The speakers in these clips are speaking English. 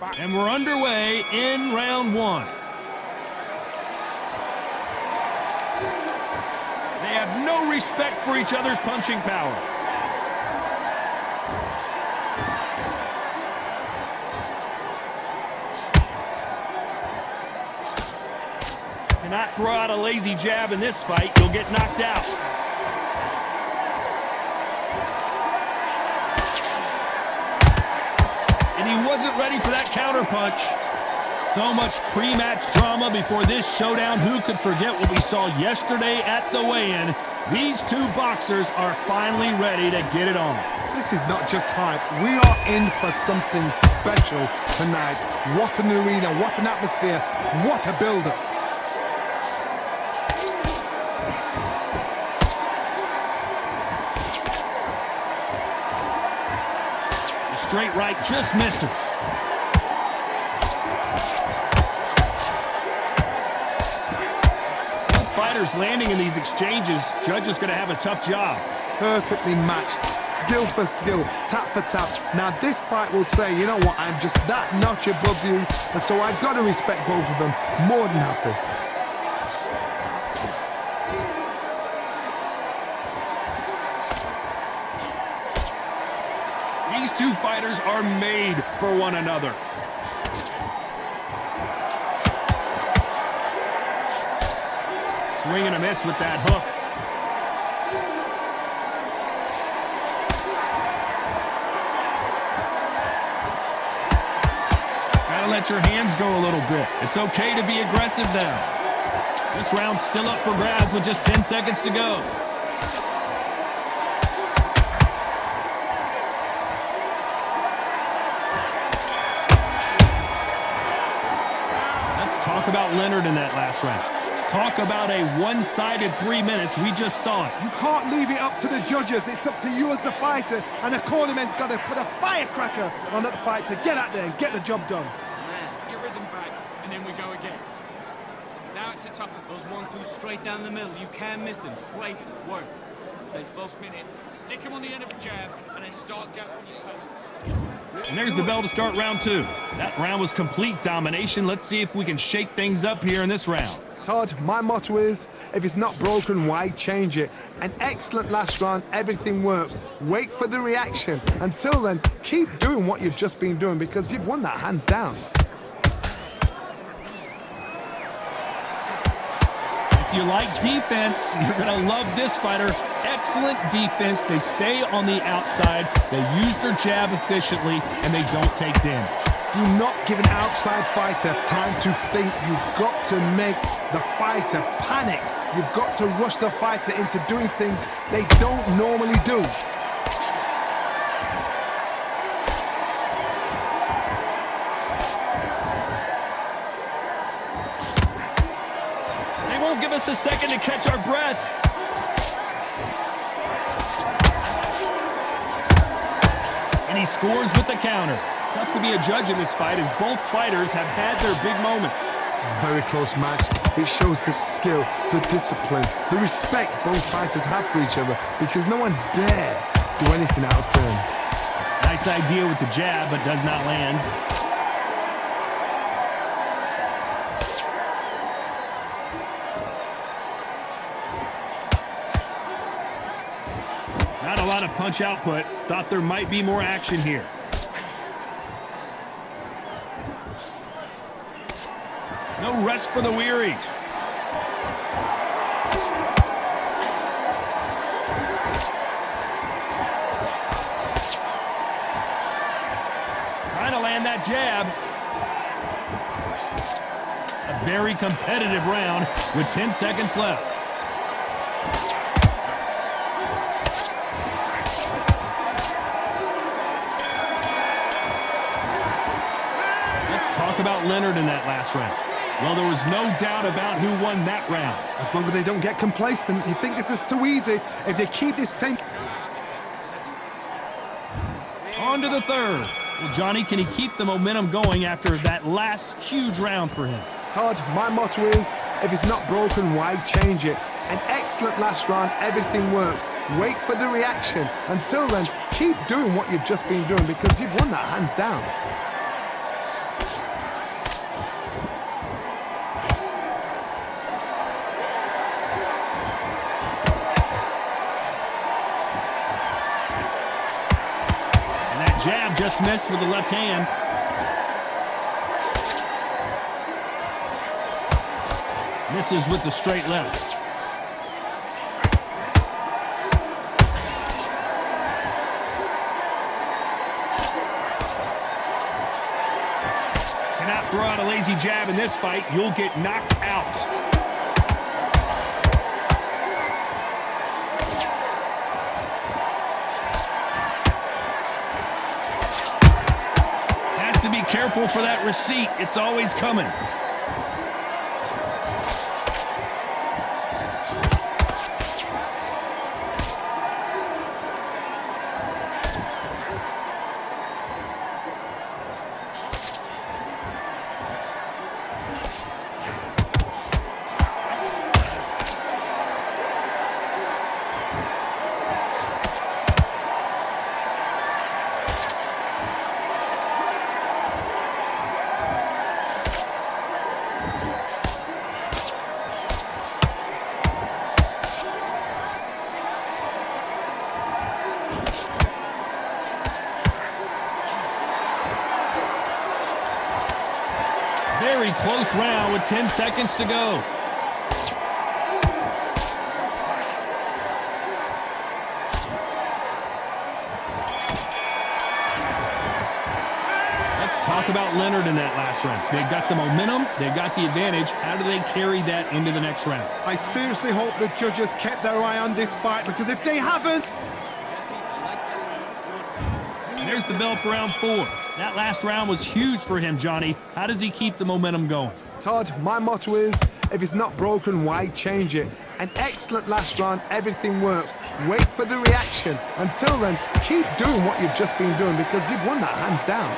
And we're underway in round one. They have no respect for each other's punching power. Cannot throw out a lazy jab in this fight. You'll get knocked out. And he wasn't ready for that counter punch. So much pre-match drama before this showdown. Who could forget what we saw yesterday at the weigh-in? These two boxers are finally ready to get it on. This is not just hype. We are in for something special tonight. What an arena, what an atmosphere, what a build-up. The straight right just misses. Fighters landing in these exchanges, judge is going to have a tough job. Perfectly matched, skill for skill, tap for tap. Now this fight will say, you know what, I'm just that notch above you, and so I've got to respect both of them. More than happy. These two fighters are made for one another. Swing and a miss with that hook. Gotta let your hands go a little bit. It's okay to be aggressive now. This round's still up for grabs with just 10 seconds to go. Let's talk about Leonard in that last round. Talk about a one-sided 3 minutes. We just saw it. You can't leave it up to the judges. It's up to you as the fighter. And the cornerman's got to put a firecracker on that fight to get out there and get the job done. Get rhythm back, and then we go again. Now it's a tough one. Those 1-2 straight down the middle. You can't miss them. Great work. Stay focused. Minute. Stick him on the end of a jab, and then start going on your pace. And there's the bell to start round two. That round was complete domination. Let's see if we can shake things up here in this round. Todd, my motto is, if it's not broken, why change it? An excellent last round, everything works. Wait for the reaction. Until then, keep doing what you've just been doing because you've won that hands down. If you like defense, you're going to love this fighter. Excellent defense. They stay on the outside. They use their jab efficiently, and they don't take damage. Do not give an outside fighter time to think. You've got to make the fighter panic. You've got to rush the fighter into doing things they don't normally do. They won't give us a second to catch our breath. And he scores with the counter. Tough to be a judge in this fight as both fighters have had their big moments. Very close match. It shows the skill, the discipline, the respect both fighters have for each other because no one dare do anything out of turn. Nice idea with the jab, but does not land. Not a lot of punch output. Thought there might be more action here. No rest for the weary. Trying to land that jab. A very competitive round with 10 seconds left. Let's talk about Leonard in that last round. Well, there was no doubt about who won that round. As long as they don't get complacent, you think this is too easy. If they keep this same... On to the third. Well, Johnny, can he keep the momentum going after that last huge round for him? Todd, my motto is, if it's not broken, why change it? An excellent last round, everything works. Wait for the reaction. Until then, keep doing what you've just been doing because you've won that hands down. Jab just missed with the left hand. Misses with the straight left. Cannot throw out a lazy jab in this fight. You'll get knocked out. To be careful for that receipt. It's always coming. Very close round with 10 seconds to go. Let's talk about Leonard in that last round. They've got the momentum. They've got the advantage. How do they carry that into the next round? I seriously hope the judges kept their eye on this fight, because if they haven't... And there's the bell for round 4. That last round was huge for him, Johnny. How does he keep the momentum going? Todd, my motto is, if it's not broken, why change it? An excellent last round, everything works. Wait for the reaction. Until then, keep doing what you've just been doing, because you've won that hands down.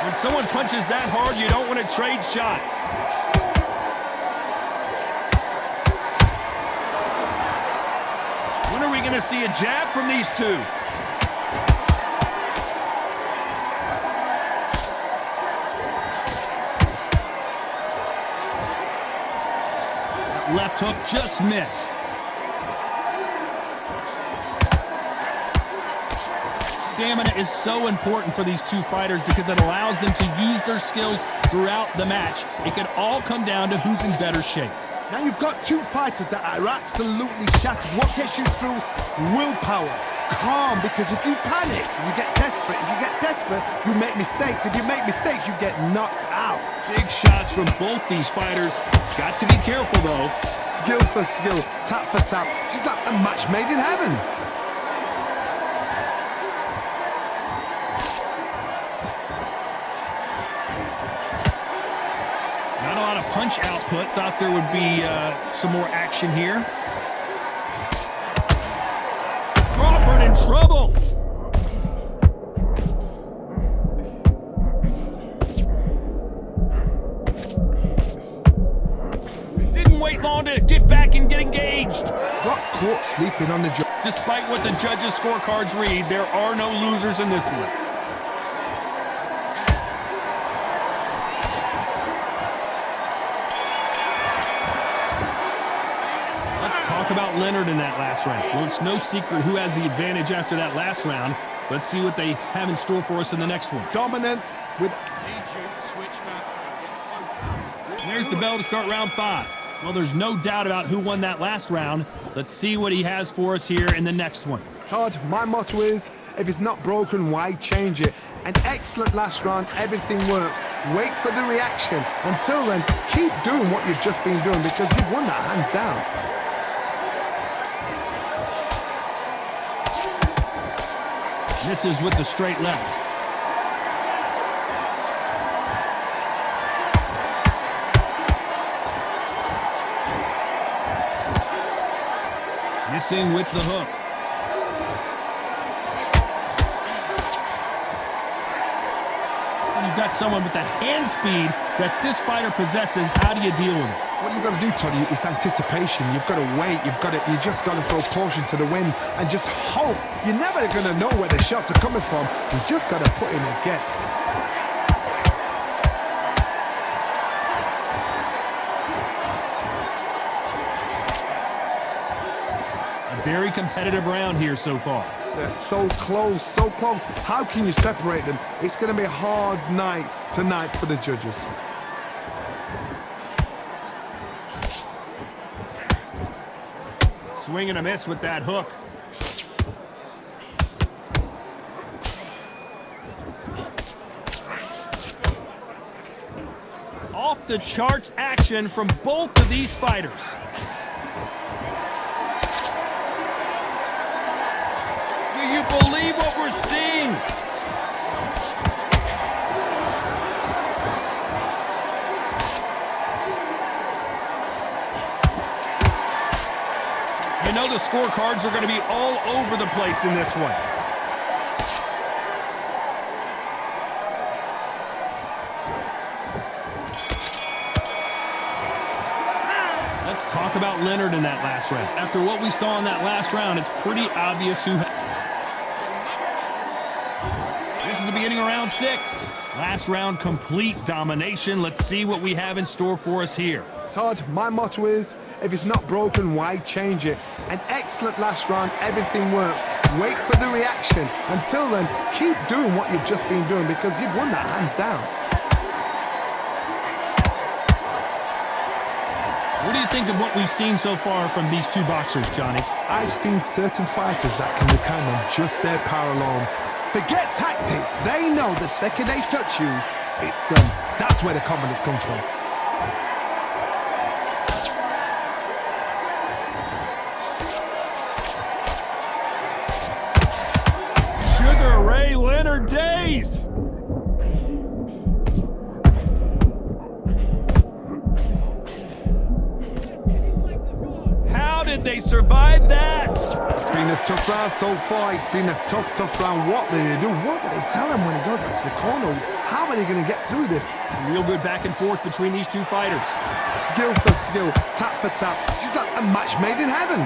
When someone punches that hard, you don't want to trade shots. When are we going to see a jab from these two? That left hook just missed. Stamina is so important for these two fighters because it allows them to use their skills throughout the match. It can all come down to who's in better shape. Now you've got two fighters that are absolutely shattered. What gets you through? Willpower. Calm, because if you panic, you get desperate. If you get desperate, you make mistakes. If you make mistakes, you get knocked out. Big shots from both these fighters. Got to be careful, though. Skill for skill, tap for tap. She's like a match made in heaven. Not a lot of punch output. Thought there would be some more action here. Crawford in trouble. Didn't wait long to get back and get engaged. Got caught sleeping on the job. Despite what the judges' scorecards read, there are no losers in this one. Talk about Leonard in that last round. Well, it's no secret who has the advantage after that last round. Let's see what they have in store for us in the next one. Dominance with... And there's the bell to start round 5. Well, there's no doubt about who won that last round. Let's see what he has for us here in the next one. Todd, my motto is, if it's not broken, why change it? An excellent last round, everything works. Wait for the reaction. Until then, keep doing what you've just been doing, because you've won that hands down. Misses with the straight left. Missing with the hook. When you've got someone with the hand speed that this fighter possesses, how do you deal with it? What you've got to do, Tony, is anticipation. You've got to wait. You just got to throw caution to the wind and just hope. You're never going to know where the shots are coming from. You just got to put in a guess. A very competitive round here so far. They're so close, so close. How can you separate them? It's going to be a hard night tonight for the judges. Swing and a miss with that hook. Off the charts action from both of these fighters. Do you believe what we're seeing? You know the scorecards are going to be all over the place in this one. Let's talk about Leonard in that last round. After what we saw in that last round, it's pretty obvious who... This is the beginning of round 6. Last round, complete domination. Let's see what we have in store for us here. Todd, my motto is, if it's not broken, why change it? An excellent last round, everything works. Wait for the reaction. Until then, keep doing what you've just been doing because you've won that hands down. What do you think of what we've seen so far from these two boxers, Johnny? I've seen certain fighters that can kind of adjust their power alone. Forget tactics. They know the second they touch you, it's done. That's where the confidence comes from. Sugar Ray Leonard days! How did they survive that? It's been a tough round so far. It's been a tough round. What did they do? What did they tell him when he goes back to the corner? How are they going to get through this? Some real good back and forth between these two fighters. Skill for skill, tap for tap. It's just like a match made in heaven.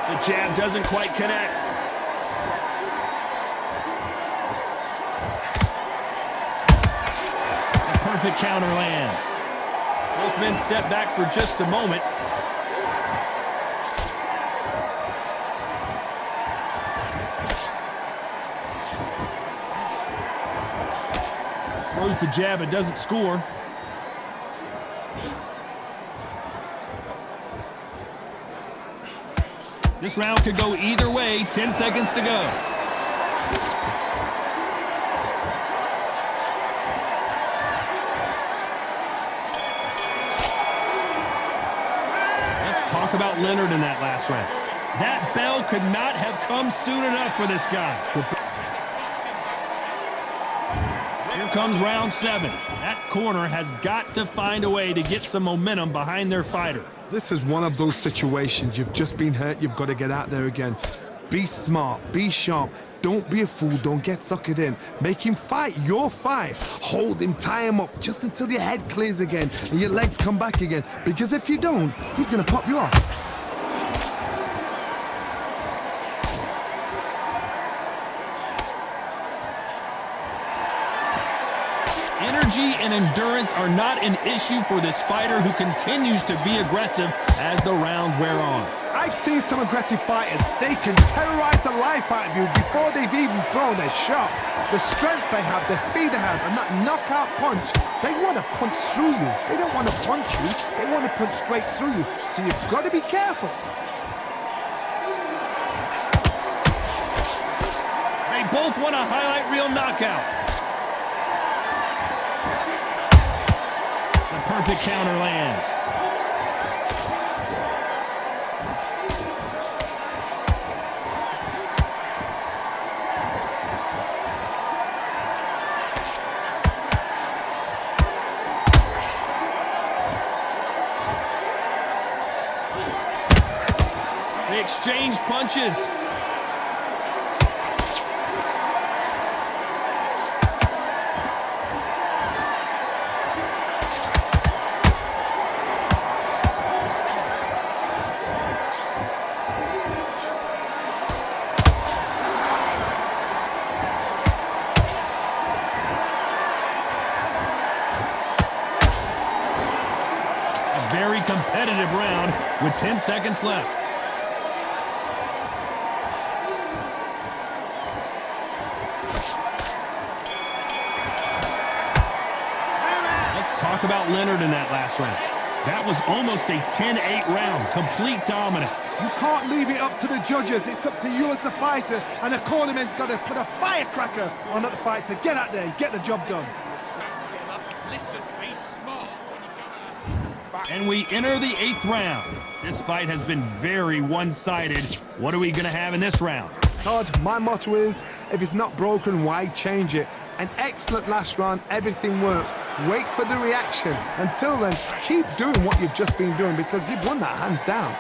The jab doesn't quite connect. A perfect counter lands. Both men step back for just a moment. Throws the jab, it doesn't score. This round could go either way. 10 seconds to go. Let's talk about Leonard in that last round. That bell could not have come soon enough for this guy. Here comes round 7. That corner has got to find a way to get some momentum behind their fighter. This is one of those situations. You've just been hurt. You've got to get out there again. Be smart. Be sharp. Don't be a fool. Don't get suckered in. Make him fight your fight. Hold him. Tie him up just until your head clears again and your legs come back again. Because if you don't, he's going to pop you off. Energy and endurance are not an issue for this fighter who continues to be aggressive as the rounds wear on. I've seen some aggressive fighters. They can terrorize the life out of you before they've even thrown a shot. The strength they have, the speed they have, and that knockout punch, they want to punch through you. They don't want to punch you. They want to punch straight through you. So you've got to be careful. They both want a highlight reel knockout. Perfect counter lands. They exchange punches. competitive round with 10 seconds left. Let's talk about Leonard in that last round. That was almost a 10-8 round, complete dominance. You can't leave it up to the judges. It's up to you as the fighter, and the cornerman's got to put a firecracker on that fight to get out there and get the job done. Listen, be smart when you go out. And we enter the 8th round. This fight has been very one-sided. What are we going to have in this round? Todd, my motto is, if it's not broken, why change it? An excellent last round, everything works. Wait for the reaction. Until then, keep doing what you've just been doing because you've won that hands down.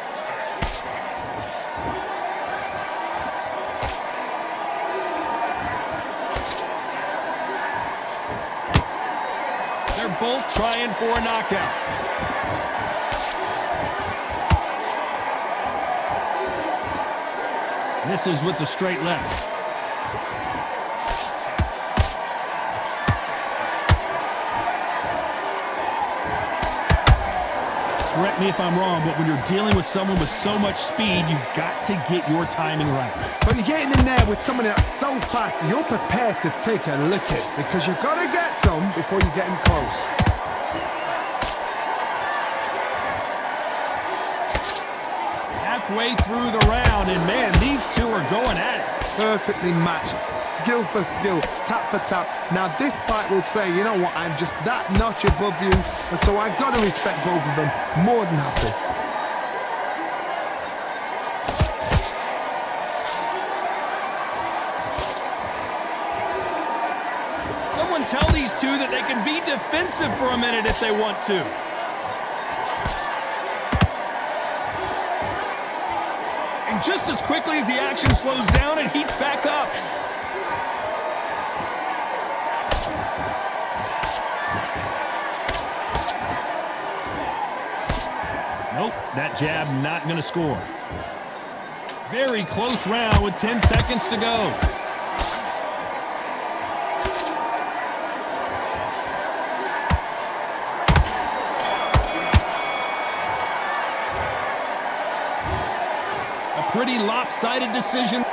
They're both trying for a knockout. Misses with the straight left. Correct me if I'm wrong, but when you're dealing with someone with so much speed, you've got to get your timing right. So you're getting in there with someone that's so fast, you're prepared to take a licking because you've got to get some before you get him close. Halfway through the round, and man, these two are going at it. Perfectly matched, skill for skill, tap for tap. Now this fight will say, you know what, I'm just that notch above you, and so I've got to respect both of them. More than happy. Someone tell these two that they can be defensive for a minute if they want to. And just as quickly as the action slows down, it heats back up. Nope, that jab not going to score. Very close round with 10 seconds to go. Pretty lopsided decision.